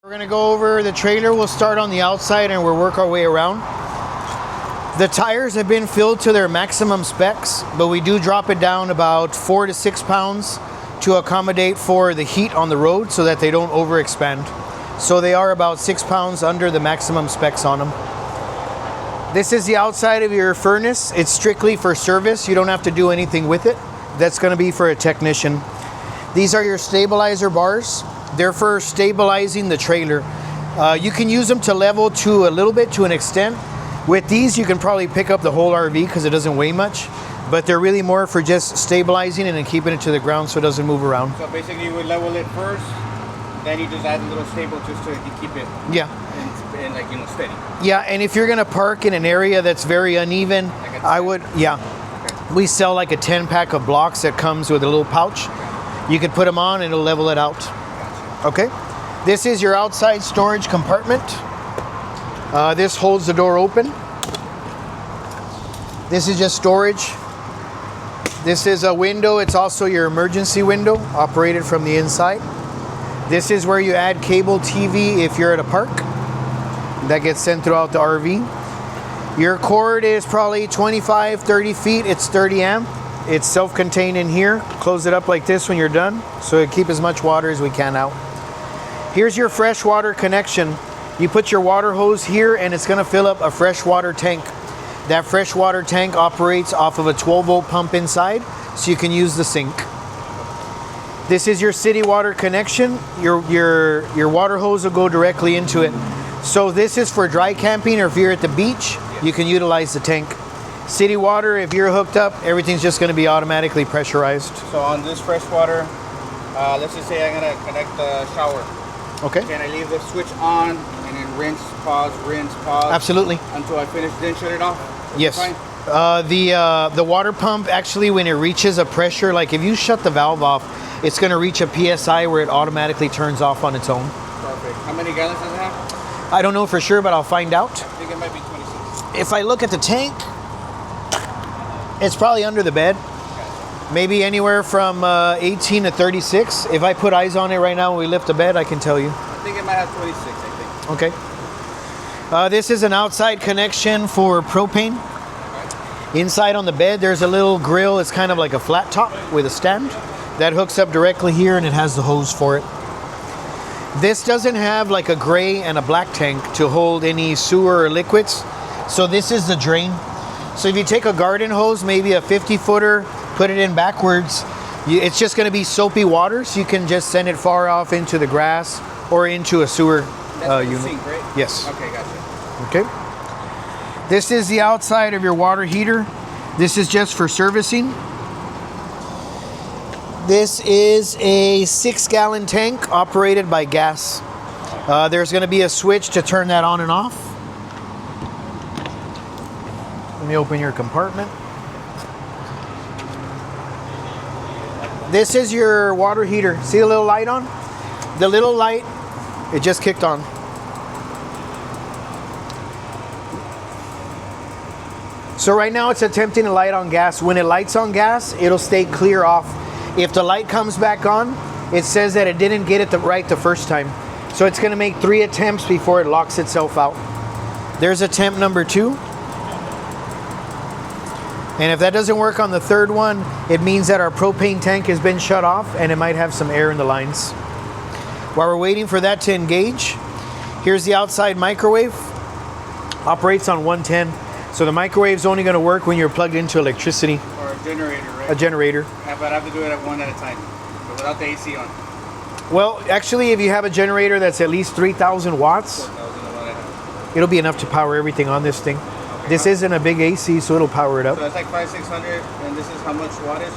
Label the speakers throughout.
Speaker 1: We're gonna go over the trailer. We'll start on the outside and we'll work our way around. The tires have been filled to their maximum specs, but we do drop it down about 4 to 6 pounds to accommodate for the heat on the road so that they don't overexpand. So they are about 6 pounds under the maximum specs on them. This is the outside of your furnace. It's strictly for service. You don't have to do anything with it. That's gonna be for a technician. These are your stabilizer bars. They're for stabilizing the trailer. You can use them to level to a little bit, to an extent. With these, you can probably pick up the whole RV because it doesn't weigh much, but they're really more for just stabilizing it and keeping it to the ground so it doesn't move around.
Speaker 2: So basically you would level it first, then you just add a little stable just to keep it and like, you know, steady.
Speaker 1: Yeah, and if you're gonna park in an area that's very uneven,
Speaker 2: like
Speaker 1: I would, okay. We sell like a 10-pack of blocks that comes with a little pouch. You could put them on and it'll level it out. Okay, this is your outside storage compartment. This holds the door open. This is just storage. This is a window. It's also your emergency window, operated from the inside. This is where you add cable TV if you're at a park. That gets sent throughout the RV. Your cord is probably 25, 30 feet. It's 30 amp. It's self-contained in here. Close it up like this when you're done, so it keep as much water as we can out. Here's your freshwater connection. You put your water hose here and it's gonna fill up a freshwater tank. That freshwater tank operates off of a 12-volt pump inside, so you can use the sink. This is your city water connection. Your water hose will go directly into it. So this is for dry camping, or if you're at the beach, you can utilize the tank. City water, if you're hooked up, everything's just gonna be automatically pressurized.
Speaker 2: So on this freshwater, let's just say I'm gonna connect the shower.
Speaker 1: Okay.
Speaker 2: Can I leave the switch on and then rinse, pause,
Speaker 1: Absolutely.
Speaker 2: until I finish, then shut it off?
Speaker 1: Yes. The water pump, actually, when it reaches a pressure, like if you shut the valve off, it's going to reach a PSI where it automatically turns off on its own.
Speaker 2: Perfect. How many gallons does it have?
Speaker 1: I don't know for sure, but I'll find out.
Speaker 2: I think it might be 26.
Speaker 1: If I look at the tank, it's probably under the bed. Maybe anywhere from 18 to 36. If I put eyes on it right now when we lift the bed, I can tell you.
Speaker 2: I think it might have 26, I think.
Speaker 1: Okay. This is an outside connection for propane. Inside on the bed, there's a little grill. It's kind of like a flat top with a stand that hooks up directly here, and it has the hose for it. This doesn't have like a gray and a black tank to hold any sewer or liquids. So this is the drain. So if you take a garden hose, maybe a 50-footer, put it in backwards, it's just going to be soapy water, so you can just send it far off into the grass or into a sewer unit.
Speaker 2: Sink, right?
Speaker 1: Yes.
Speaker 2: Okay, gotcha.
Speaker 1: Okay. This is the outside of your water heater. This is just for servicing. This is a 6-gallon tank operated by gas. There's going to be a switch to turn that on and off. Let me open your compartment. This is your water heater. See the little light on? The little light, it just kicked on. So right now it's attempting to light on gas. When it lights on gas, it'll stay clear off. If the light comes back on, it says that it didn't get it right the first time. So it's gonna make 3 attempts before it locks itself out. There's attempt number 2. And if that doesn't work on the 3rd one, it means that our propane tank has been shut off and it might have some air in the lines. While we're waiting for that to engage, here's the outside microwave. Operates on 110. So the microwave's only gonna work when you're plugged into electricity.
Speaker 2: Or a generator, right?
Speaker 1: A generator.
Speaker 2: Yeah, but I have to do it at one at a time, but without the AC on.
Speaker 1: Well, actually, if you have a generator that's at least 3,000 watts, it'll be enough to power everything on this thing. This isn't a big AC, so it'll power it up.
Speaker 2: So that's like 500-600, and this is how much wattage?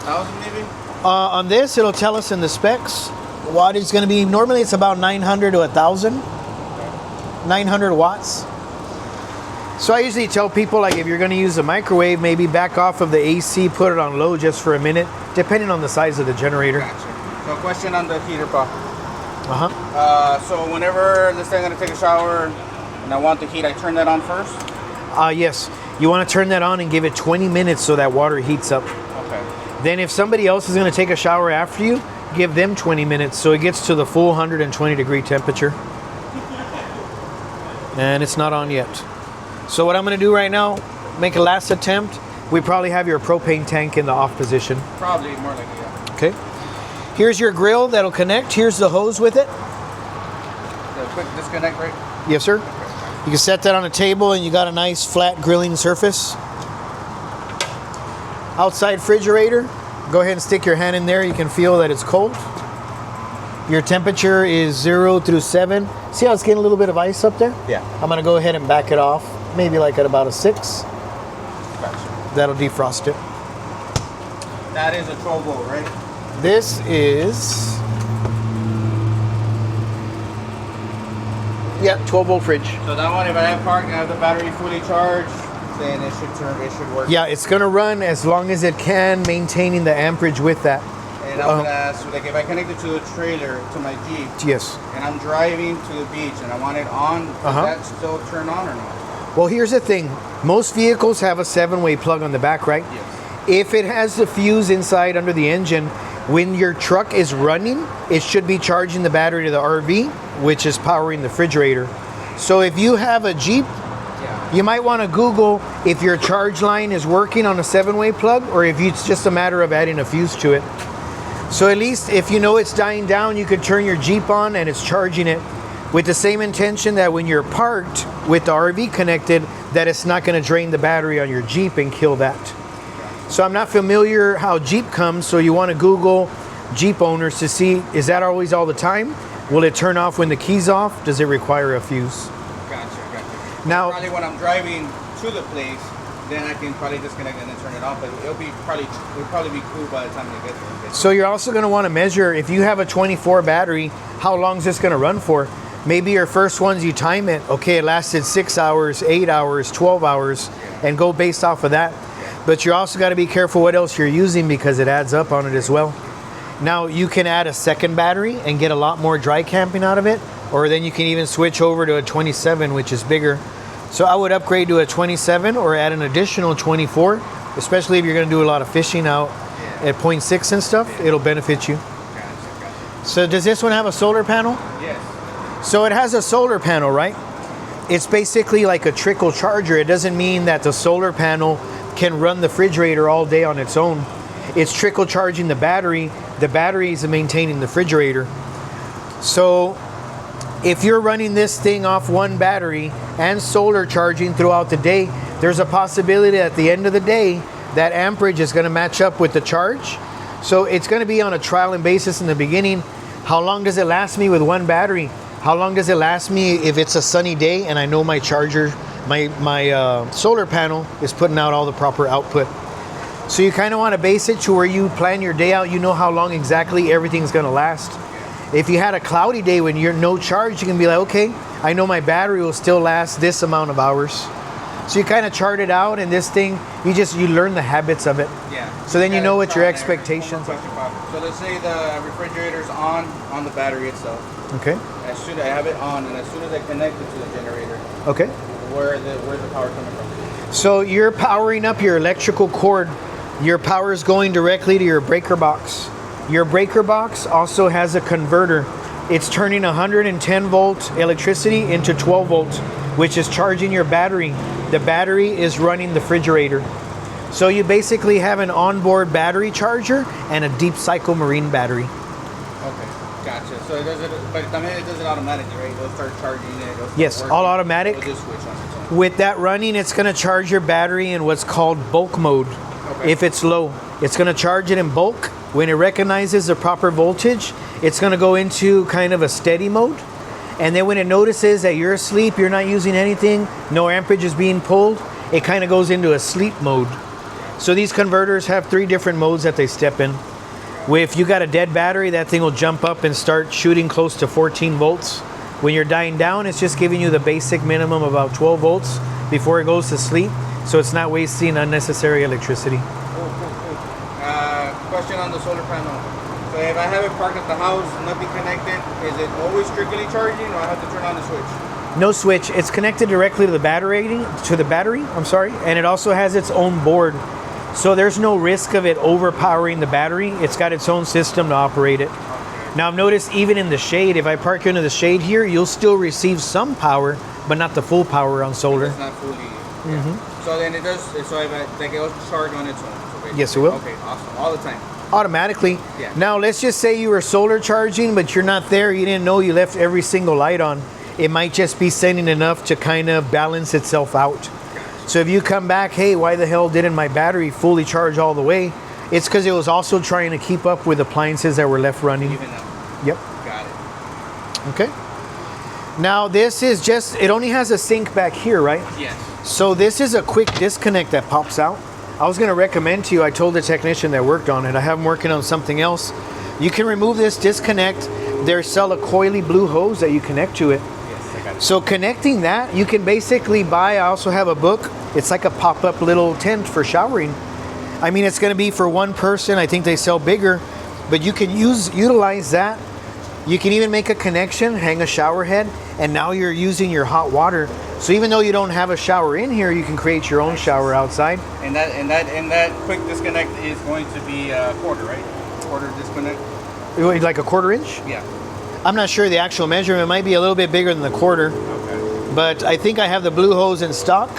Speaker 2: 1,000 maybe?
Speaker 1: On this, it'll tell us in the specs. Wattage is going to be, normally it's about 900 to 1,000. 900 watts. So I usually tell people, like, if you're going to use a microwave, maybe back off of the AC, put it on low just for a minute, depending on the size of the generator.
Speaker 2: Gotcha. So question on the heater, Paul. So whenever, let's say I'm going to take a shower and I want the heat, I turn that on first?
Speaker 1: Yes. You want to turn that on and give it 20 minutes so that water heats up.
Speaker 2: Okay.
Speaker 1: Then if somebody else is going to take a shower after you, give them 20 minutes so it gets to the full 120 degree temperature. And it's not on yet. So what I'm going to do right now, make a last attempt. We probably have your propane tank in the off position.
Speaker 2: Probably, more likely, yeah.
Speaker 1: Okay. Here's your grill that'll connect. Here's the hose with it.
Speaker 2: The quick disconnect, right?
Speaker 1: Yes, sir. You can set that on a table and you got a nice flat grilling surface. Outside refrigerator. Go ahead and stick your hand in there. You can feel that it's cold. Your temperature is 0 through 7. See how it's getting a little bit of ice up there?
Speaker 2: Yeah.
Speaker 1: I'm going to go ahead and back it off. Maybe like at about a 6.
Speaker 2: Gotcha.
Speaker 1: That'll defrost it.
Speaker 2: That is a 12 volt, right?
Speaker 1: This is... Yeah, 12 volt fridge.
Speaker 2: So that one, if I have parked and I have the battery fully charged, then it should work.
Speaker 1: Yeah, it's going to run as long as it can, maintaining the amperage with that.
Speaker 2: And I'm going to ask, like, if I connect it to the trailer, to my Jeep,
Speaker 1: yes,
Speaker 2: and I'm driving to the beach and I want it on, does that still turn on or not?
Speaker 1: Well, here's the thing. Most vehicles have a 7-way plug on the back, right?
Speaker 2: Yes.
Speaker 1: If it has the fuse inside under the engine, when your truck is running, it should be charging the battery to the RV, which is powering the refrigerator. So if you have a Jeep, you might want to Google if your charge line is working on a 7-way plug or if it's just a matter of adding a fuse to it. So at least if you know it's dying down, you could turn your Jeep on and it's charging it with the same intention that when you're parked with the RV connected, that it's not going to drain the battery on your Jeep and kill that. So I'm not familiar how Jeep comes, so you want to Google Jeep owners to see, is that always all the time? Will it turn off when the key's off? Does it require a fuse?
Speaker 2: Gotcha.
Speaker 1: Now,
Speaker 2: probably when I'm driving to the place, then I can probably disconnect and then turn it off, but it'll probably be cool by the time I get there.
Speaker 1: So you're also going to want to measure, if you have a 24 battery, how long is this going to run for? Maybe your first ones you time it, okay, it lasted 6 hours, 8 hours, 12 hours, and go based off of that. But you also got to be careful what else you're using because it adds up on it as well. Now you can add a second battery and get a lot more dry camping out of it, or then you can even switch over to a 27, which is bigger. So I would upgrade to a 27 or add an additional 24, especially if you're going to do a lot of fishing out at 0.6 and stuff. It'll benefit you. So does this one have a solar panel?
Speaker 2: Yes.
Speaker 1: So it has a solar panel, right? It's basically like a trickle charger. It doesn't mean that the solar panel can run the refrigerator all day on its own. It's trickle charging the battery. The battery is maintaining the refrigerator. So if you're running this thing off one battery and solar charging throughout the day, there's a possibility at the end of the day that amperage is going to match up with the charge. So it's going to be on a trial and basis in the beginning. How long does it last me with one battery? How long does it last me if it's a sunny day and I know my charger, my solar panel is putting out all the proper output? So you kind of want to base it to where you plan your day out. You know how long exactly everything's going to last. If you had a cloudy day when you're no charge, you can be like, okay, I know my battery will still last this amount of hours. So you kind of chart it out, and this thing, you learn the habits of it.
Speaker 2: Yeah.
Speaker 1: So then you know what your expectations are.
Speaker 2: So let's say the refrigerator's on the battery itself.
Speaker 1: Okay.
Speaker 2: As soon as I have it on, and as soon as I connect it to the generator,
Speaker 1: okay,
Speaker 2: where's the power coming from?
Speaker 1: So you're powering up your electrical cord. Your power is going directly to your breaker box. Your breaker box also has a converter. It's turning 110 volt electricity into 12 volts, which is charging your battery. The battery is running the refrigerator. So you basically have an onboard battery charger and a deep cycle marine battery.
Speaker 2: Okay, gotcha. So it does it, but I mean, it does it automatically, right? It'll start charging it.
Speaker 1: Yes, all automatic.
Speaker 2: It'll just switch on its own.
Speaker 1: With that running, it's going to charge your battery in what's called bulk mode. Okay. If it's low, it's going to charge it in bulk. When it recognizes the proper voltage, it's going to go into kind of a steady mode. And then when it notices that you're asleep, you're not using anything, no amperage is being pulled, it kind of goes into a sleep mode. So these converters have 3 different modes that they step in. If you got a dead battery, that thing will jump up and start shooting close to 14 volts. When you're dying down, it's just giving you the basic minimum of about 12 volts before it goes to sleep. So it's not wasting unnecessary electricity.
Speaker 2: Cool. Question on the solar panel. So if I have it parked at the house, nothing connected, is it always strictly charging, or I have to turn on the switch?
Speaker 1: No switch. It's connected directly to the battery. And it also has its own board. So there's no risk of it overpowering the battery. It's got its own system to operate it. Now I've noticed even in the shade, if I park you into the shade here, you'll still receive some power, but not the full power on solar.
Speaker 2: It's not fully. So then it does. So if like it'll charge on its own. So
Speaker 1: Yes, it will.
Speaker 2: Okay, awesome. All the time.
Speaker 1: Automatically.
Speaker 2: Yeah.
Speaker 1: Now let's just say you were solar charging, but you're not there. You didn't know you left every single light on. It might just be sending enough to kind of balance itself out. So if you come back, hey, why the hell didn't my battery fully charge all the way? It's because it was also trying to keep up with appliances that were left running.
Speaker 2: Even up.
Speaker 1: Yep.
Speaker 2: Got it.
Speaker 1: Okay. Now this is just, it only has a sink back here, right?
Speaker 2: Yes.
Speaker 1: So this is a quick disconnect that pops out. I was going to recommend to you, I told the technician that worked on it, I have him working on something else. You can remove this disconnect. They sell a coily blue hose that you connect to it.
Speaker 2: Yes, I got it.
Speaker 1: So connecting that, you can basically buy, I also have a book. It's like a pop-up little tent for showering. I mean, it's going to be for one person. I think they sell bigger, but you can utilize that. You can even make a connection, hang a shower head, and now you're using your hot water. So even though you don't have a shower in here, you can create your own shower outside.
Speaker 2: And that quick disconnect is going to be a quarter, right? Quarter disconnect.
Speaker 1: Like a 1/4 inch?
Speaker 2: Yeah.
Speaker 1: I'm not sure the actual measurement. It might be a little bit bigger than the quarter,
Speaker 2: Okay.
Speaker 1: but I think I have the blue hose in stock.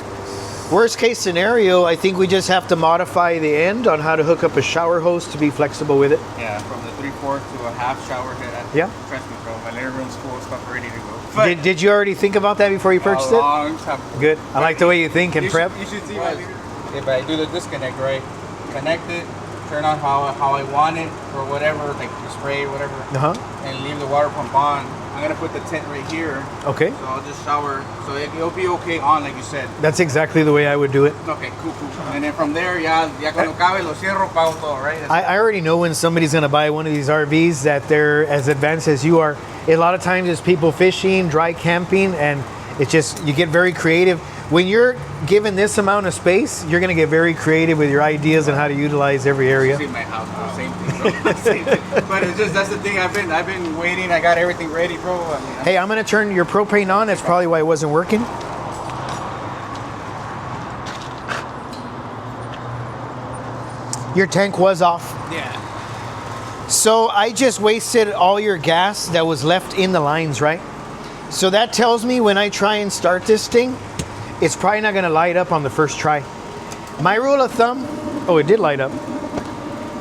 Speaker 1: Worst case scenario, I think we just have to modify the end on how to hook up a shower hose to be flexible with it.
Speaker 2: Yeah, from the 3/4 to a half shower head.
Speaker 1: Yeah.
Speaker 2: Trust me, bro. My living room's full of stuff ready to go. But
Speaker 1: Did you already think about that before you purchased
Speaker 2: a
Speaker 1: it?
Speaker 2: long time.
Speaker 1: Good. I like the way you think and prep.
Speaker 2: You should see my leader. If I do the disconnect, right? Connect it, turn on how I want it, or whatever, like the spray, whatever, and leave the water pump on. I'm gonna put the tent right here.
Speaker 1: Okay.
Speaker 2: So I'll just shower. So it'll be okay on, like you said.
Speaker 1: That's exactly the way I would do it.
Speaker 2: Okay, cool. And then from there, ya cuando cabe lo cierro, pago todo, right?
Speaker 1: I already know when somebody's going to buy one of these RVs that they're as advanced as you are. A lot of times it's people fishing, dry camping, and it's just, you get very creative. When you're given this amount of space, you're going to get very creative with your ideas on how to utilize every area.
Speaker 2: See my house, bro. Same thing, bro. Same thing. But it's just, that's the thing. I've been waiting. I got everything ready, bro. I mean,
Speaker 1: Hey, I'm going to turn your propane on. That's probably why it wasn't working. Your tank was off.
Speaker 2: Yeah.
Speaker 1: So I just wasted all your gas that was left in the lines, right? So that tells me when I try and start this thing, it's probably not going to light up on the first try. My rule of thumb, oh, it did light up.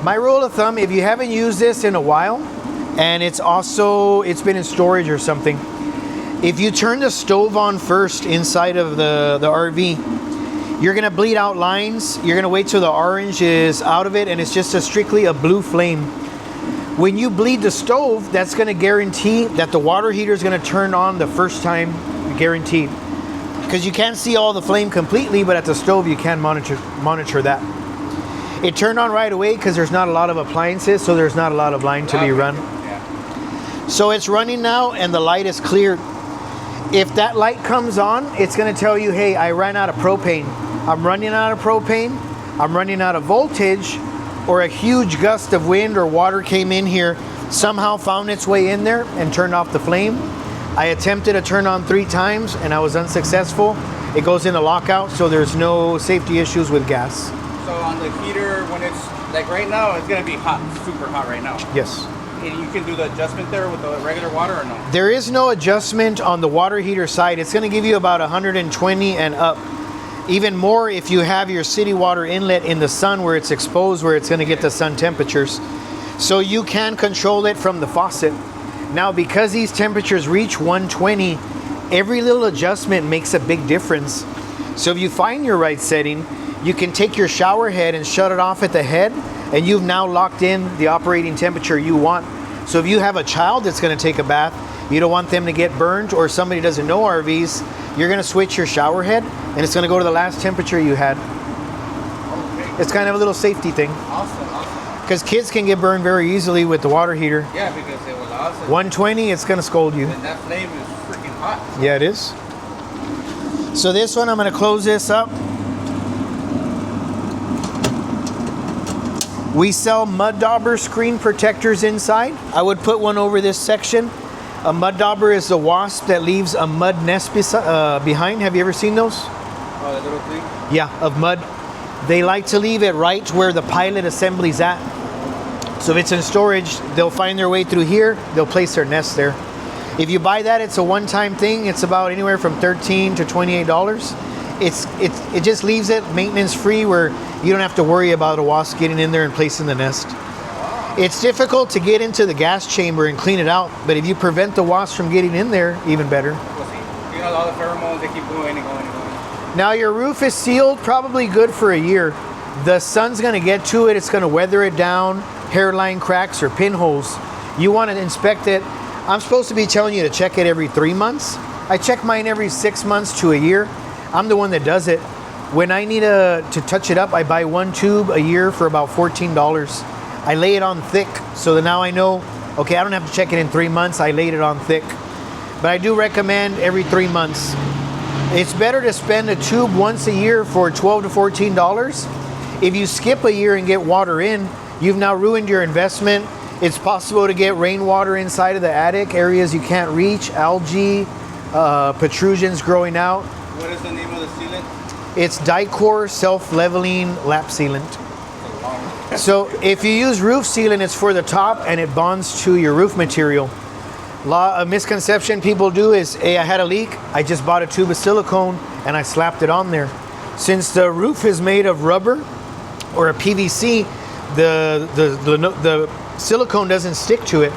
Speaker 1: My rule of thumb, if you haven't used this in a while, and it's been in storage or something, if you turn the stove on first inside of the RV, you're going to bleed out lines. You're going to wait till the orange is out of it, and it's just strictly a blue flame. When you bleed the stove, that's going to guarantee that the water heater is going to turn on the first time, guaranteed. Because you can't see all the flame completely, but at the stove you can monitor that. It turned on right away because there's not a lot of appliances, so there's not a lot of line to be run.
Speaker 2: Yeah.
Speaker 1: So it's running now and the light is cleared. If that light comes on, it's going to tell you, hey, I ran out of propane. I'm running out of propane. I'm running out of voltage, or a huge gust of wind or water came in here, somehow found its way in there and turned off the flame. I attempted to turn on 3 times and I was unsuccessful. It goes into lockout, so there's no safety issues with gas.
Speaker 2: So on the heater, when it's like right now, it's gonna be hot, super hot right now.
Speaker 1: Yes.
Speaker 2: And you can do the adjustment there with the regular water or no?
Speaker 1: There is no adjustment on the water heater side. It's going to give you about 120 and up. Even more if you have your city water inlet in the sun where it's exposed, where it's going to get the sun temperatures. So you can control it from the faucet. Now, because these temperatures reach 120, every little adjustment makes a big difference. So if you find your right setting, you can take your shower head and shut it off at the head, and you've now locked in the operating temperature you want. So if you have a child that's going to take a bath, you don't want them to get burned, or somebody doesn't know RVs, you're going to switch your shower head and it's going to go to the last temperature you had.
Speaker 2: Okay.
Speaker 1: It's kind of a little safety thing.
Speaker 2: Awesome.
Speaker 1: Because kids can get burned very easily with the water heater.
Speaker 2: Yeah, because it was awesome.
Speaker 1: 120, it's going to scold you.
Speaker 2: And that flame is freaking hot.
Speaker 1: Yeah, it is. So this one, I'm going to close this up. We sell mud dauber screen protectors inside. I would put one over this section. A mud dauber is the wasp that leaves a mud nest behind. Have you ever seen those?
Speaker 2: Oh, the little thing?
Speaker 1: Yeah, of mud. they like to leave it right where the pilot assembly's at. So if it's in storage, they'll find their way through here, they'll place their nest there. If you buy that, it's a one-time thing. It's about anywhere from $13 to $28. It just leaves it maintenance free where you don't have to worry about a wasp getting in there and placing the nest. It's difficult to get into the gas chamber and clean it out, but if you prevent the wasps from getting in there, even better.
Speaker 2: You know, all the pheromones, they keep going and going and going.
Speaker 1: Now your roof is sealed, probably good for a year. The sun's gonna get to it, it's gonna weather it down, hairline cracks or pinholes. You wanna inspect it. I'm supposed to be telling you to check it every 3 months. I check mine every 6 months to a year. I'm the one that does it. When I need to touch it up, I buy one tube a year for about $14. I lay it on thick so that now I know, okay, I don't have to check it in 3 months, I laid it on thick. But I do recommend every 3 months. It's better to spend a tube once a year for $12 to $14. If you skip a year and get water in, you've now ruined your investment. It's possible to get rainwater inside of the attic, areas you can't reach, algae, protrusions growing out.
Speaker 2: What is the name of the sealant?
Speaker 1: It's Dicor self-leveling lap sealant. So if you use roof sealant, it's for the top and it bonds to your roof material. A misconception people do is, hey, I had a leak, I just bought a tube of silicone and I slapped it on there. Since the roof is made of rubber or a PVC, the silicone doesn't stick to it.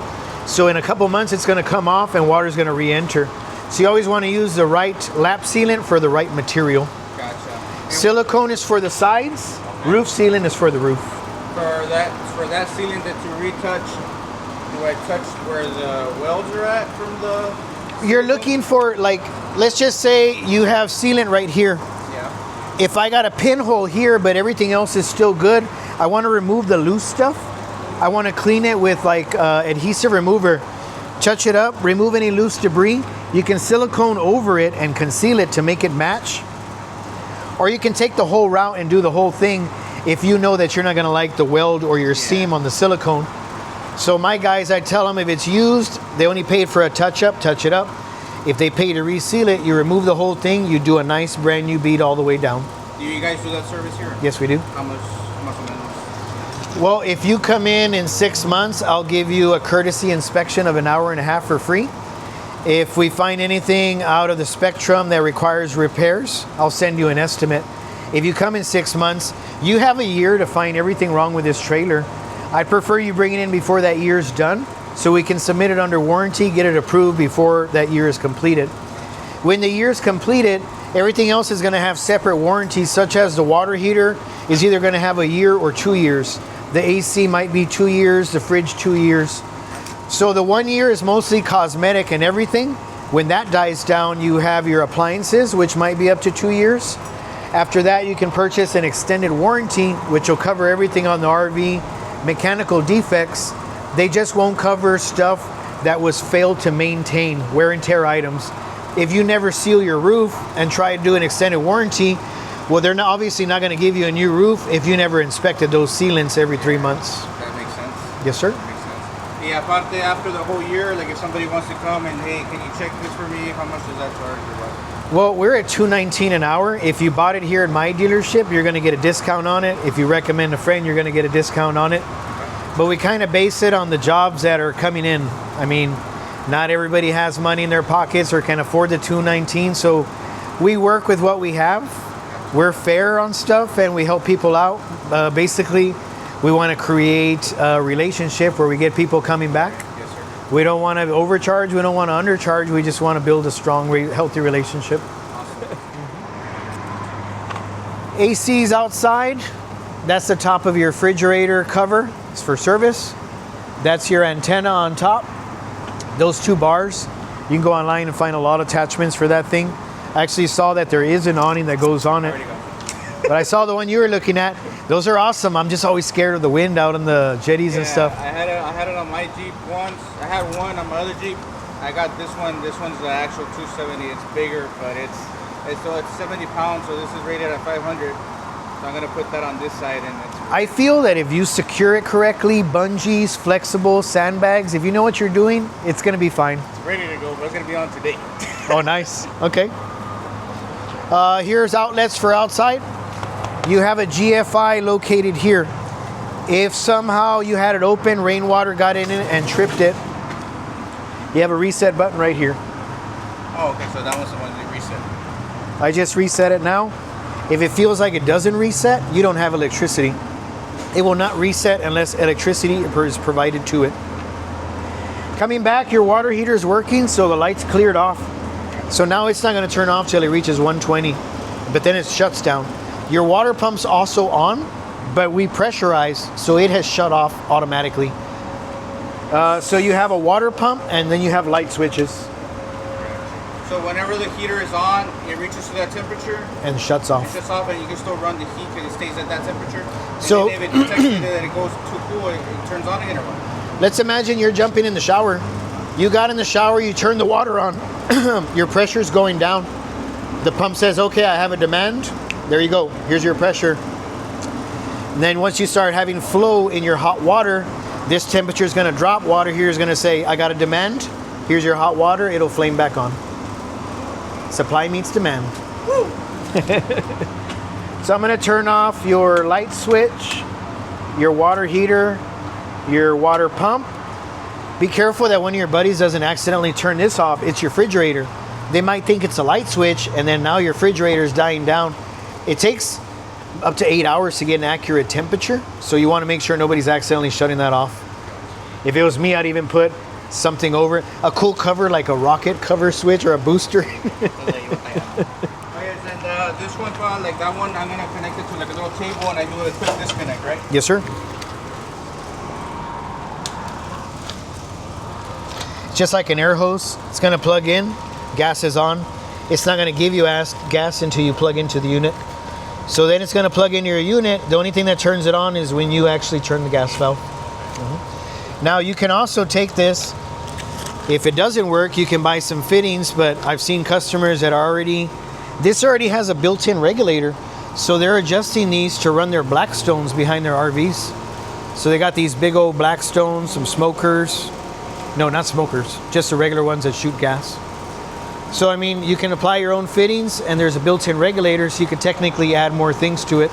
Speaker 1: So in a couple months it's gonna come off and water's gonna re-enter. So you always wanna use the right lap sealant for the right material.
Speaker 2: Gotcha.
Speaker 1: Silicone is for the sides, roof sealant is for the roof.
Speaker 2: For that sealant that you retouch, do I touch where the welds are at from the...
Speaker 1: You're looking for, like, let's just say you have sealant right here.
Speaker 2: Yeah.
Speaker 1: If I got a pinhole here, but everything else is still good, I want to remove the loose stuff. I want to clean it with like adhesive remover. Touch it up, remove any loose debris. You can silicone over it and conceal it to make it match. Or you can take the whole route and do the whole thing if you know that you're not going to like the weld or your seam on the silicone. So my guys, I tell them if it's used, they only paid for a touch-up, touch it up. If they pay to reseal it, you remove the whole thing, you do a nice brand new bead all the way down.
Speaker 2: Do you guys do that service here?
Speaker 1: Yes, we do.
Speaker 2: How much
Speaker 1: Well, if you come in 6 months, I'll give you a courtesy inspection of 1.5 hours for free. If we find anything out of the spectrum that requires repairs, I'll send you an estimate. If you come in 6 months, you have a year to find everything wrong with this trailer. I'd prefer you bring it in before that year's done so we can submit it under warranty, get it approved before that year is completed. When the year's completed, everything else is going to have separate warranties, such as the water heater is either going to have a year or 2 years. The AC might be 2 years, the fridge 2 years. So the 1 year is mostly cosmetic and everything. When that dies down, you have your appliances, which might be up to 2 years. After that, you can purchase an extended warranty, which will cover everything on the RV. Mechanical defects, they just won't cover stuff that was failed to maintain, wear and tear items. If you never seal your roof and try to do an extended warranty, well, they're obviously not going to give you a new roof if you never inspected those sealants every 3 months.
Speaker 2: That makes sense.
Speaker 1: Yes, sir.
Speaker 2: That makes sense. Yeah, aparte, after the whole year, like if somebody wants to come and, hey, can you check this for me? How much does that charge or what?
Speaker 1: Well, we're at $2.19 an hour. If you bought it here at my dealership, you're going to get a discount on it. If you recommend a friend, you're going to get a discount on it. But we kind of base it on the jobs that are coming in. I mean, not everybody has money in their pockets or can afford the $2.19. So we work with what we have. We're fair on stuff and we help people out. Basically, we want to create a relationship where we get people coming back.
Speaker 2: Yes, sir.
Speaker 1: We don't want to overcharge. We don't want to undercharge. We just want to build a strong, healthy relationship.
Speaker 2: Awesome.
Speaker 1: AC's outside. That's the top of your refrigerator cover. It's for service. That's your antenna on top. Those 2 bars. You can go online and find a lot of attachments for that thing. I actually saw that there is an awning that goes on it. But I saw the one you were looking at. Those are awesome. I'm just always scared of the wind out on the jetties and stuff.
Speaker 2: I had it on my Jeep once. I had one on my other Jeep. I got this one. This one's the actual 270. It's bigger, but it's 70 pounds, so this is rated at 500. So I'm gonna put that on this side, and
Speaker 1: I feel that if you secure it correctly, bungees, flexible, sandbags, if you know what you're doing, it's gonna be fine.
Speaker 2: It's ready to go, but it's gonna be on today.
Speaker 1: Oh, nice. Okay. Here's outlets for outside. You have a GFI located here. If somehow you had it open, rainwater got in it and tripped it, you have a reset button right here.
Speaker 2: Oh, okay, so that one's the one that reset.
Speaker 1: I just reset it now. If it feels like it doesn't reset, you don't have electricity. It will not reset unless electricity is provided to it. Coming back, your water heater is working, so the light's cleared off. So now it's not going to turn off till it reaches 120, but then it shuts down. Your water pump's also on, but we pressurize, so it has shut off automatically. So you have a water pump, and then you have light switches.
Speaker 2: So whenever the heater is on, it reaches to that temperature
Speaker 1: and shuts off.
Speaker 2: It shuts off, and you can still run the heat because it stays at that temperature. And
Speaker 1: so
Speaker 2: then if it detects that it goes too cool, it turns on again or what?
Speaker 1: Let's imagine you're jumping in the shower. You got in the shower, you turn the water on. Your pressure's going down. The pump says, okay, I have a demand. There you go. Here's your pressure. And then once you start having flow in your hot water, this temperature is going to drop. Water here is going to say, I got a demand. Here's your hot water. It'll flame back on. Supply meets demand. Woo. So I'm going to turn off your light switch, your water heater, your water pump. Be careful that one of your buddies doesn't accidentally turn this off. It's your refrigerator. They might think it's a light switch, and then now your refrigerator is dying down. It takes up to 8 hours to get an accurate temperature, so you want to make sure nobody's accidentally shutting that off. If it was me, I'd even put something over it, a cool cover like a rocket cover switch or a booster.
Speaker 2: And this one, like that one, I'm gonna connect it to like a little cable, and I do a quick disconnect, right?
Speaker 1: Yes, sir. Just like an air hose, it's gonna plug in, gas is on. It's not gonna give you gas until you plug into the unit. So then it's gonna plug into your unit. The only thing that turns it on is when you actually turn the gas valve. Now you can also take this, if it doesn't work, you can buy some fittings, but I've seen customers that this already has a built-in regulator, so they're adjusting these to run their Blackstones behind their RVs. So they got these big old Blackstones, some smokers. No, not smokers, just the regular ones that shoot gas. So I mean, you can apply your own fittings, and there's a built-in regulator, so you can technically add more things to it.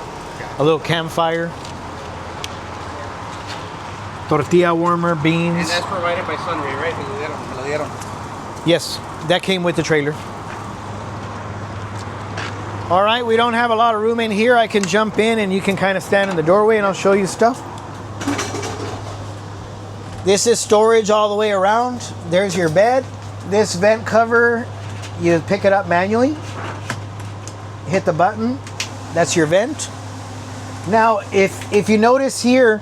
Speaker 1: A little campfire. Tortilla warmer, beans.
Speaker 2: And that's provided by SUNRAY, right?
Speaker 1: Yes, that came with the trailer. All right, we don't have a lot of room in here. I can jump in and you can kind of stand in the doorway and I'll show you stuff. This is storage all the way around. There's your bed. This vent cover, you pick it up manually. Hit the button. That's your vent. Now, if you notice here,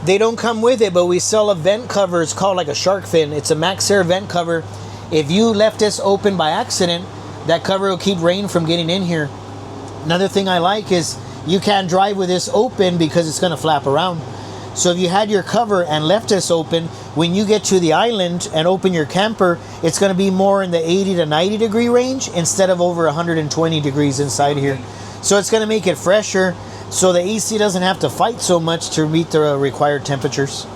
Speaker 1: they don't come with it, but we sell a vent cover. It's called like a shark fin. It's a Max Air vent cover. If you left this open by accident, that cover will keep rain from getting in here. Another thing I like is you can't drive with this open because it's going to flap around. So if you had your cover and left this open, when you get to the island and open your camper, it's going to be more in the 80 to 90 degree range instead of over 120 degrees inside here. So it's going to make it fresher, so the AC doesn't have to fight so much to meet the required temperatures.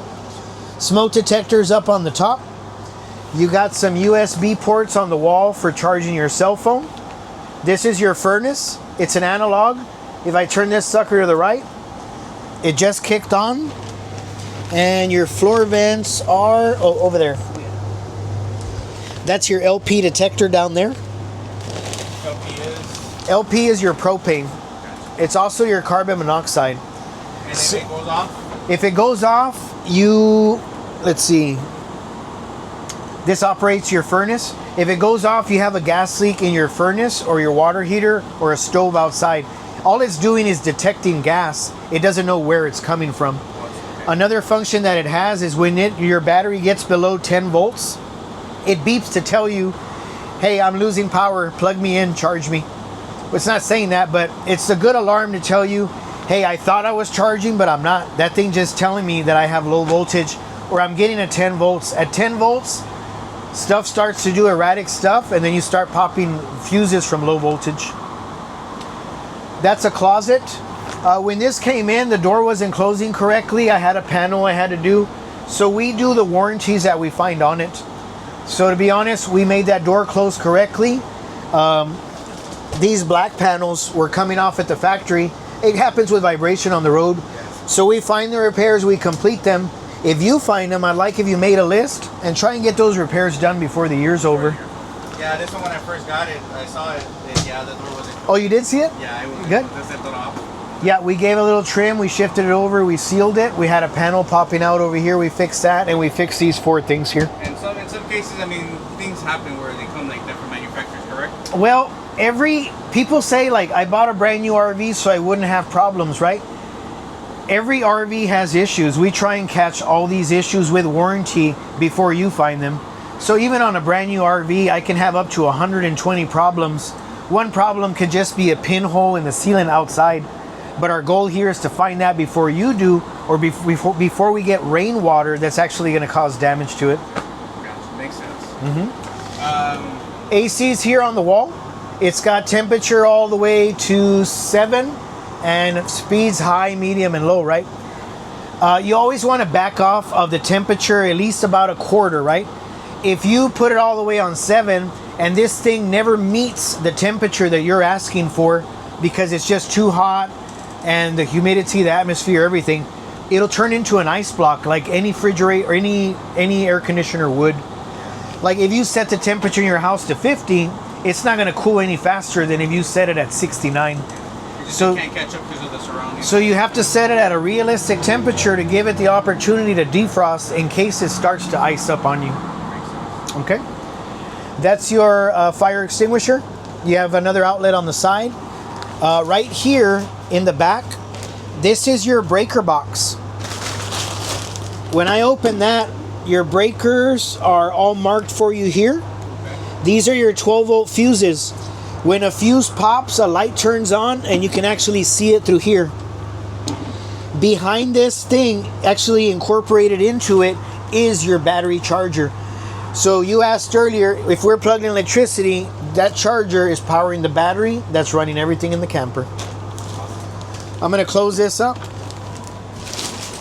Speaker 1: Smoke detectors up on the top. You got some USB ports on the wall for charging your cell phone. This is your furnace. It's an analog. If I turn this sucker to the right, it just kicked on. And your floor vents are over there. That's your LP detector down there. LP is your propane. It's also your carbon monoxide.
Speaker 2: And if it goes off?
Speaker 1: If it goes off, let's see. This operates your furnace. If it goes off, you have a gas leak in your furnace or your water heater or a stove outside. All it's doing is detecting gas. It doesn't know where it's coming from. Another function that it has is when your battery gets below 10 volts, it beeps to tell you, hey, I'm losing power, plug me in, charge me. It's not saying that, but it's a good alarm to tell you, hey, I thought I was charging, but I'm not. That thing just telling me that I have low voltage or I'm getting a 10 volts. At 10 volts, stuff starts to do erratic stuff, and then you start popping fuses from low voltage. That's a closet. When this came in, the door wasn't closing correctly. I had a panel I had to do. So we do the warranties that we find on it. So to be honest, we made that door close correctly. These black panels were coming off at the factory. It happens with vibration on the road.
Speaker 2: Yes.
Speaker 1: So we find the repairs, we complete them. If you find them, I'd like if you made a list and try and get those repairs done before the year's over.
Speaker 2: Yeah, this one when I first got it, I saw it. Yeah, the door wasn't.
Speaker 1: Oh, you did see it?
Speaker 2: Yeah, it was
Speaker 1: Good.
Speaker 2: Just set it off.
Speaker 1: Yeah, we gave a little trim, we shifted it over, we sealed it. We had a panel popping out over here, we fixed that, and we fixed these 4 things here.
Speaker 2: And in some cases, I mean, things happen where they come like that from manufacturers, correct?
Speaker 1: Well, people say like, I bought a brand new RV so I wouldn't have problems, right? Every RV has issues. We try and catch all these issues with warranty before you find them. So even on a brand new RV, I can have up to 120 problems. One problem could just be a pinhole in the ceiling outside. But our goal here is to find that before you do, or before we get rainwater that's actually going to cause damage to it.
Speaker 2: Gotcha. Makes sense.
Speaker 1: AC's here on the wall. It's got temperature all the way to 7 and speeds high, medium, and low, right? You always want to back off of the temperature at least about a quarter, right? If you put it all the way on 7 and this thing never meets the temperature that you're asking for because it's just too hot and the humidity, the atmosphere, everything, it'll turn into an ice block like any refrigerator or any air conditioner would. Like if you set the temperature in your house to 50, it's not going to cool any faster than if you set it at 69.
Speaker 2: So you can't catch up because of the surroundings.
Speaker 1: So you have to set it at a realistic temperature to give it the opportunity to defrost in case it starts to ice up on you. Okay, that's your fire extinguisher. You have another outlet on the side. Right here in the back, this is your breaker box. When I open that, your breakers are all marked for you here. These are your 12-volt fuses. When a fuse pops, a light turns on and you can actually see it through here. Behind this thing, actually incorporated into it, is your battery charger. So you asked earlier, if we're plugging in electricity, that charger is powering the battery that's running everything in the camper. I'm going to close this up.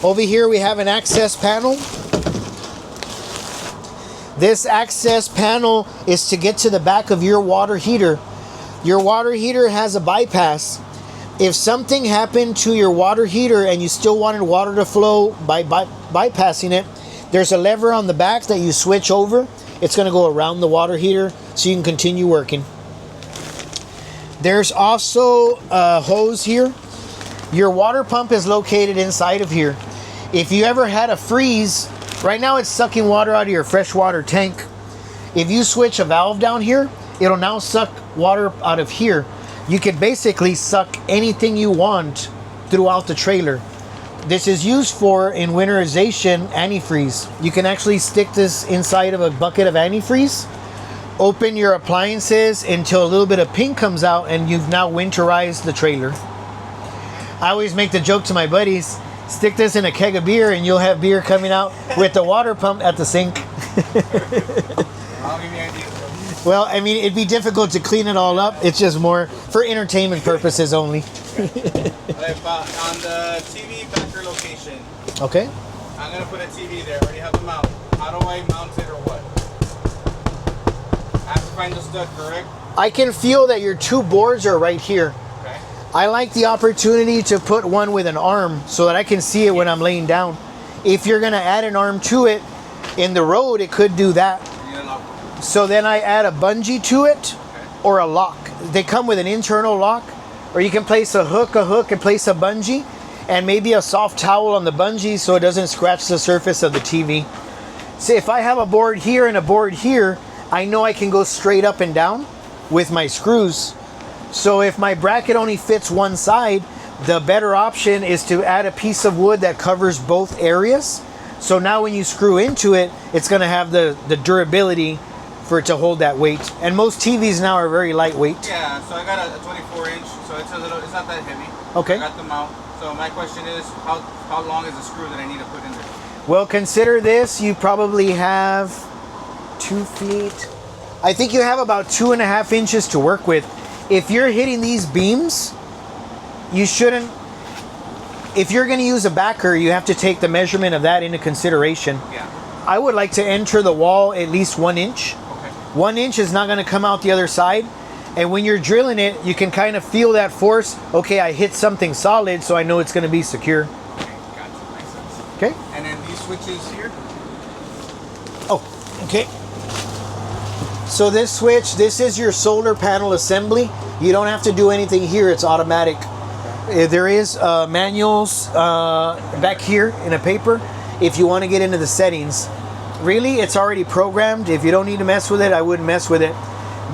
Speaker 1: Over here we have an access panel. This access panel is to get to the back of your water heater. Your water heater has a bypass. If something happened to your water heater and you still wanted water to flow by bypassing it, there's a lever on the back that you switch over. It's going to go around the water heater so you can continue working. There's also a hose here. Your water pump is located inside of here. If you ever had a freeze, right now it's sucking water out of your freshwater tank. If you switch a valve down here, it'll now suck water out of here. You can basically suck anything you want throughout the trailer. This is used for, in winterization, antifreeze. You can actually stick this inside of a bucket of antifreeze, open your appliances until a little bit of pink comes out, and you've now winterized the trailer. I always make the joke to my buddies, stick this in a keg of beer and you'll have beer coming out with the water pump at the sink.
Speaker 2: I'll give you ideas.
Speaker 1: Well, I mean, it'd be difficult to clean it all up. It's just more for entertainment purposes only.
Speaker 2: On the TV backer location,
Speaker 1: Okay.
Speaker 2: I'm going to put a TV there. I already have the mount. How do I mount it or what? I have to find the stud, correct?
Speaker 1: I can feel that your 2 boards are right here.
Speaker 2: Okay.
Speaker 1: I like the opportunity to put one with an arm so that I can see it when I'm laying down. If you're going to add an arm to it in the road, it could do that. So then I add a bungee to it, or a lock. They come with an internal lock, or you can place a hook and place a bungee, and maybe a soft towel on the bungee so it doesn't scratch the surface of the TV. See, if I have a board here and a board here, I know I can go straight up and down with my screws. So if my bracket only fits one side, the better option is to add a piece of wood that covers both areas. So now when you screw into it, it's going to have the durability for it to hold that weight. And most TVs now are very lightweight.
Speaker 2: Yeah, so I got a 24 inch, so it's not that heavy.
Speaker 1: Okay.
Speaker 2: I got the mount. So my question is, how long is the screw that I need to put in there?
Speaker 1: Well, consider this, you probably have 2 feet. I think you have about 2.5 inches to work with. If you're hitting these beams, you shouldn't, if you're going to use a backer, you have to take the measurement of that into consideration.
Speaker 2: Yeah.
Speaker 1: I would like to enter the wall at least 1 inch.
Speaker 2: Okay.
Speaker 1: 1 inch is not going to come out the other side. And when you're drilling it, you can kind of feel that force. Okay, I hit something solid, so I know it's going to be secure.
Speaker 2: Okay, gotcha. Makes sense.
Speaker 1: Okay.
Speaker 2: And then these switches here.
Speaker 1: Oh, okay. So this switch, this is your solar panel assembly. You don't have to do anything here. It's automatic. There is manuals back here in a paper if you want to get into the settings. Really, it's already programmed. If you don't need to mess with it, I wouldn't mess with it.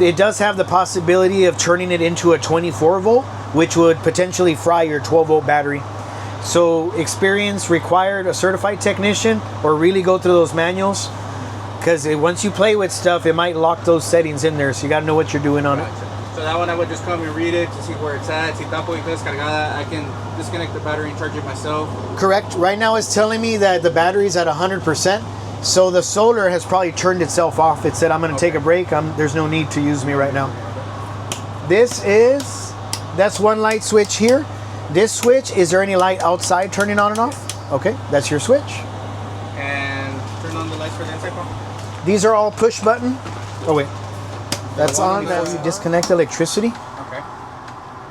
Speaker 1: It does have the possibility of turning it into a 24 volt, which would potentially fry your 12 volt battery. So experience required, a certified technician, or really go through those manuals. Because once you play with stuff, it might lock those settings in there. So you got to know what you're doing on it.
Speaker 2: So that one I would just come and read it to see where it's at. Si tapo y descargada, I can disconnect the battery and charge it myself.
Speaker 1: Correct. Right now it's telling me that the battery's at 100%. So the solar has probably turned itself off. It said, I'm going to take a break. There's no need to use me right now. That's one light switch here. This switch, is there any light outside turning on and off? Okay, that's your switch.
Speaker 2: And turn on the lights for the inside pump.
Speaker 1: These are all push button. Oh wait, that's on. That's disconnect electricity.
Speaker 2: Okay.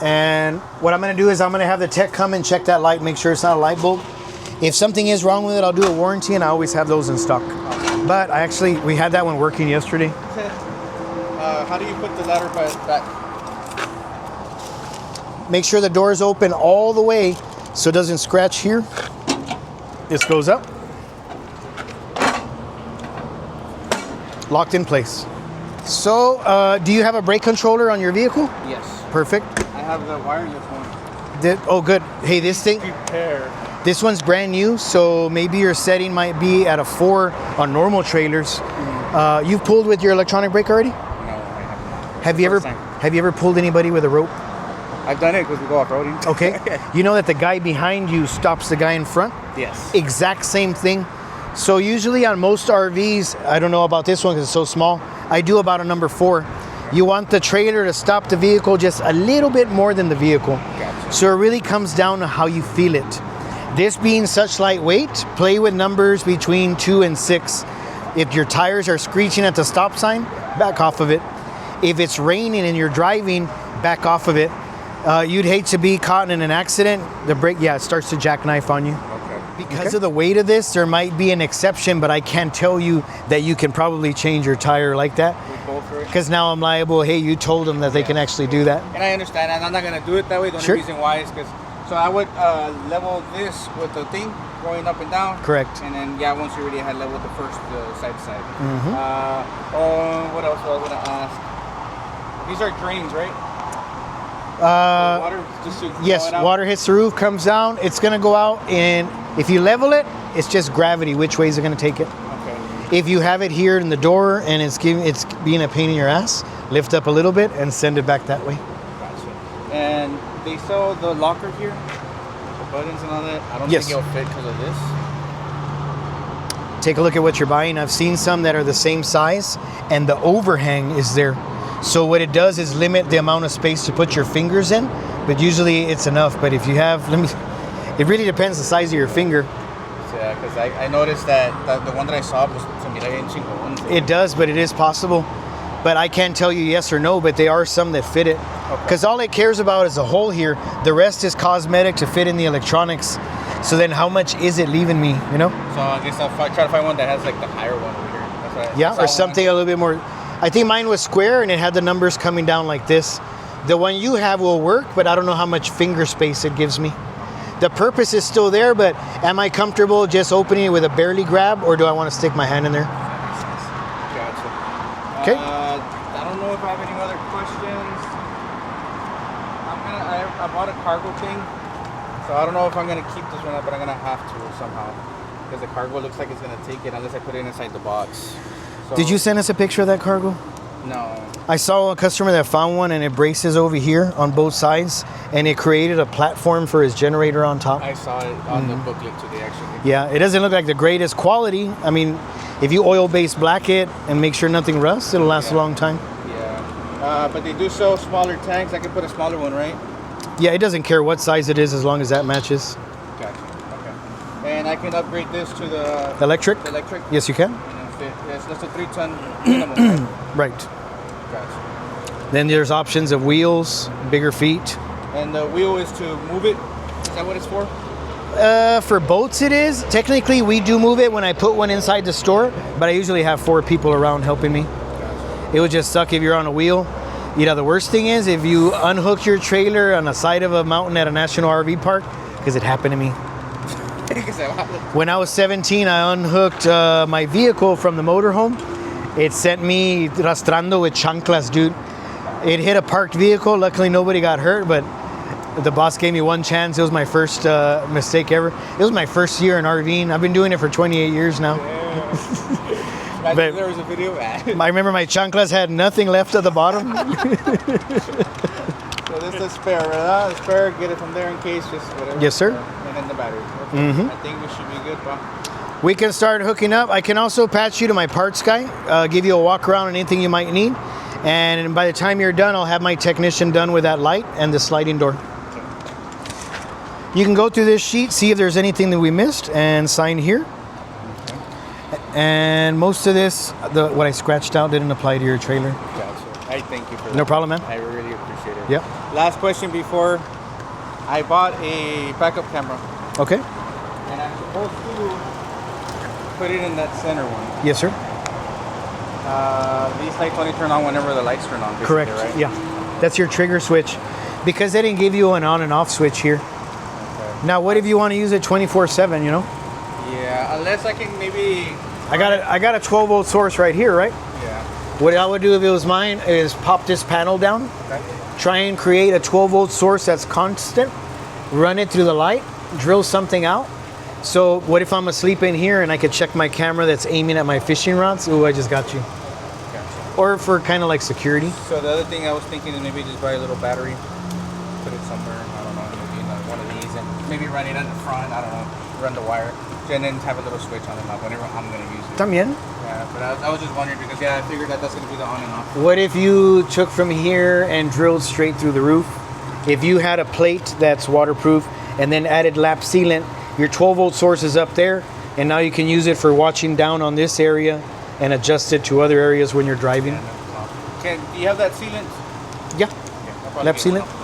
Speaker 1: And what I'm going to do is I'm going to have the tech come and check that light, make sure it's not a light bulb. If something is wrong with it, I'll do a warranty, and I always have those in stock. Okay. But we had that one working yesterday.
Speaker 2: How do you put the ladder back?
Speaker 1: Make sure the door is open all the way so it doesn't scratch here. This goes up. Locked in place. So, do you have a brake controller on your vehicle?
Speaker 2: Yes.
Speaker 1: Perfect.
Speaker 2: I have the wireless one.
Speaker 1: Oh, good. Hey, this thing.
Speaker 2: Prepare.
Speaker 1: This one's brand new, so maybe your setting might be at a 4 on normal trailers. You've pulled with your electronic brake already?
Speaker 2: No, I have not.
Speaker 1: Have you ever pulled anybody with a rope?
Speaker 2: I've done it because we go off-roading.
Speaker 1: Okay. You know that the guy behind you stops the guy in front?
Speaker 2: Yes.
Speaker 1: Exact same thing. So usually on most RVs, I don't know about this one because it's so small, I do about a number 4. You want the trailer to stop the vehicle just a little bit more than the vehicle.
Speaker 2: Gotcha.
Speaker 1: So it really comes down to how you feel it. This being such lightweight, play with numbers between 2 and 6. If your tires are screeching at the stop sign, back off of it. If it's raining and you're driving, back off of it. You'd hate to be caught in an accident. The brake, it starts to jackknife on you.
Speaker 2: Okay.
Speaker 1: Because of the weight of this, there might be an exception, but I can't tell you that you can probably change your tire like that. Because now I'm liable. Hey, you told them that they can actually do that.
Speaker 2: And I understand, and I'm not going to do it that way. The only reason why is because, so I would level this with the thing going up and down.
Speaker 1: Correct.
Speaker 2: And then, once you already had leveled the first side to side.
Speaker 1: Mm-hmm.
Speaker 2: What else was I going to ask? These are drains, right? Water just
Speaker 1: yes, water hits the roof, comes down, it's going to go out, and if you level it, it's just gravity. Which way is it going to take it?
Speaker 2: Okay.
Speaker 1: If you have it here in the door and it's being a pain in your ass, lift up a little bit and send it back that way.
Speaker 2: Gotcha. And they sell the locker here, the buttons and all that. I don't think it'll fit because of this.
Speaker 1: Take a look at what you're buying. I've seen some that are the same size, and the overhang is there. So what it does is limit the amount of space to put your fingers in, but usually it's enough. But if you have, it really depends the size of your finger.
Speaker 2: Yeah, because I noticed that the one that I saw was se mira bien chingón.
Speaker 1: It does, but it is possible. But I can't tell you yes or no, but there are some that fit it. Because all it cares about is the hole here. The rest is cosmetic to fit in the electronics. So then how much is it leaving me, you know?
Speaker 2: So I guess I'll try to find one that has like the higher one over here. That's
Speaker 1: or something a little bit more. I think mine was square and it had the numbers coming down like this. The one you have will work, but I don't know how much finger space it gives me. The purpose is still there, but am I comfortable just opening it with a barely grab, or do I want to stick my hand in there?
Speaker 2: Gotcha.
Speaker 1: Okay.
Speaker 2: I don't know if I have any other questions. I bought a cargo thing, so I don't know if I'm gonna keep this one up, but I'm gonna have to somehow, because the cargo looks like it's gonna take it unless I put it inside the box. So,
Speaker 1: did you send us a picture of that cargo?
Speaker 2: No.
Speaker 1: I saw a customer that found one and it braces over here on both sides, and it created a platform for his generator on top.
Speaker 2: I saw it on the booklet today, actually.
Speaker 1: Yeah, it doesn't look like the greatest quality. I mean, if you oil-based black it and make sure nothing rusts, it'll last a long time.
Speaker 2: Yeah, but they do sell smaller tanks. I can put a smaller one, right?
Speaker 1: Yeah, it doesn't care what size it is as long as that matches.
Speaker 2: Gotcha. Okay. And I can upgrade this to the
Speaker 1: electric?
Speaker 2: Electric?
Speaker 1: Yes, you can.
Speaker 2: Yes, that's a 3-ton minimum.
Speaker 1: Right.
Speaker 2: Gotcha.
Speaker 1: Then there's options of wheels, bigger feet.
Speaker 2: And the wheel is to move it? Is that what it's for?
Speaker 1: For boats it is. Technically we do move it when I put one inside the store, but I usually have 4 people around helping me. It would just suck if you're on a wheel. You know, the worst thing is if you unhook your trailer on the side of a mountain at a national RV park, because it happened to me. When I was 17, I unhooked my vehicle from the motorhome. It sent me rastrando with chanclas, dude. It hit a parked vehicle. Luckily, nobody got hurt, but the boss gave me one chance. It was my first mistake ever. It was my first year in RVing. I've been doing it for 28 years now.
Speaker 2: Yeah.
Speaker 1: But
Speaker 2: there was a video ad.
Speaker 1: I remember my chanclas had nothing left at the bottom.
Speaker 2: So this is spare, right? Spare, get it from there in case, just whatever.
Speaker 1: Yes, sir.
Speaker 2: And then the battery. Okay. I think we should be good, Bob.
Speaker 1: We can start hooking up. I can also patch you to my parts guy, give you a walk around and anything you might need. And by the time you're done, I'll have my technician done with that light and the sliding door. You can go through this sheet, see if there's anything that we missed, and sign here. And most of this, what I scratched out didn't apply to your trailer.
Speaker 2: Gotcha. I thank you for that.
Speaker 1: No problem, man.
Speaker 2: I really appreciate it.
Speaker 1: Yep.
Speaker 2: Last question before I bought a backup camera.
Speaker 1: Okay.
Speaker 2: And I'm supposed to put it in that center one.
Speaker 1: Yes, sir.
Speaker 2: These lights only turn on whenever the lights turn on.
Speaker 1: Correct.
Speaker 2: Right?
Speaker 1: Yeah. That's your trigger switch. Because they didn't give you an on and off switch here.
Speaker 2: Okay.
Speaker 1: Now, what if you want to use it 24/7, you know?
Speaker 2: Yeah, unless I can maybe...
Speaker 1: I got a 12 volt source right here, right?
Speaker 2: Yeah.
Speaker 1: What I would do if it was mine is pop this panel down,
Speaker 2: Okay.
Speaker 1: try and create a 12 volt source that's constant, run it through the light, drill something out. So what if I'm asleep in here and I could check my camera that's aiming at my fishing rods? Ooh, I just got you.
Speaker 2: Gotcha.
Speaker 1: Or for kind of like security.
Speaker 2: So the other thing I was thinking is maybe just buy a little battery, put it somewhere, I don't know, maybe in one of these, and maybe run it at the front, I don't know, run the wire, and then have a little switch on and off whenever I'm going to use it.
Speaker 1: También.
Speaker 2: Yeah, but I was just wondering because, I figured that's going to be the on and off.
Speaker 1: What if you took from here and drilled straight through the roof? If you had a plate that's waterproof and then added lap sealant, your 12 volt source is up there, and now you can use it for watching down on this area and adjust it to other areas when you're driving.
Speaker 2: Do you have that sealant?
Speaker 1: Yeah,
Speaker 2: I'll probably
Speaker 1: lap
Speaker 2: get
Speaker 1: sealant.
Speaker 2: one.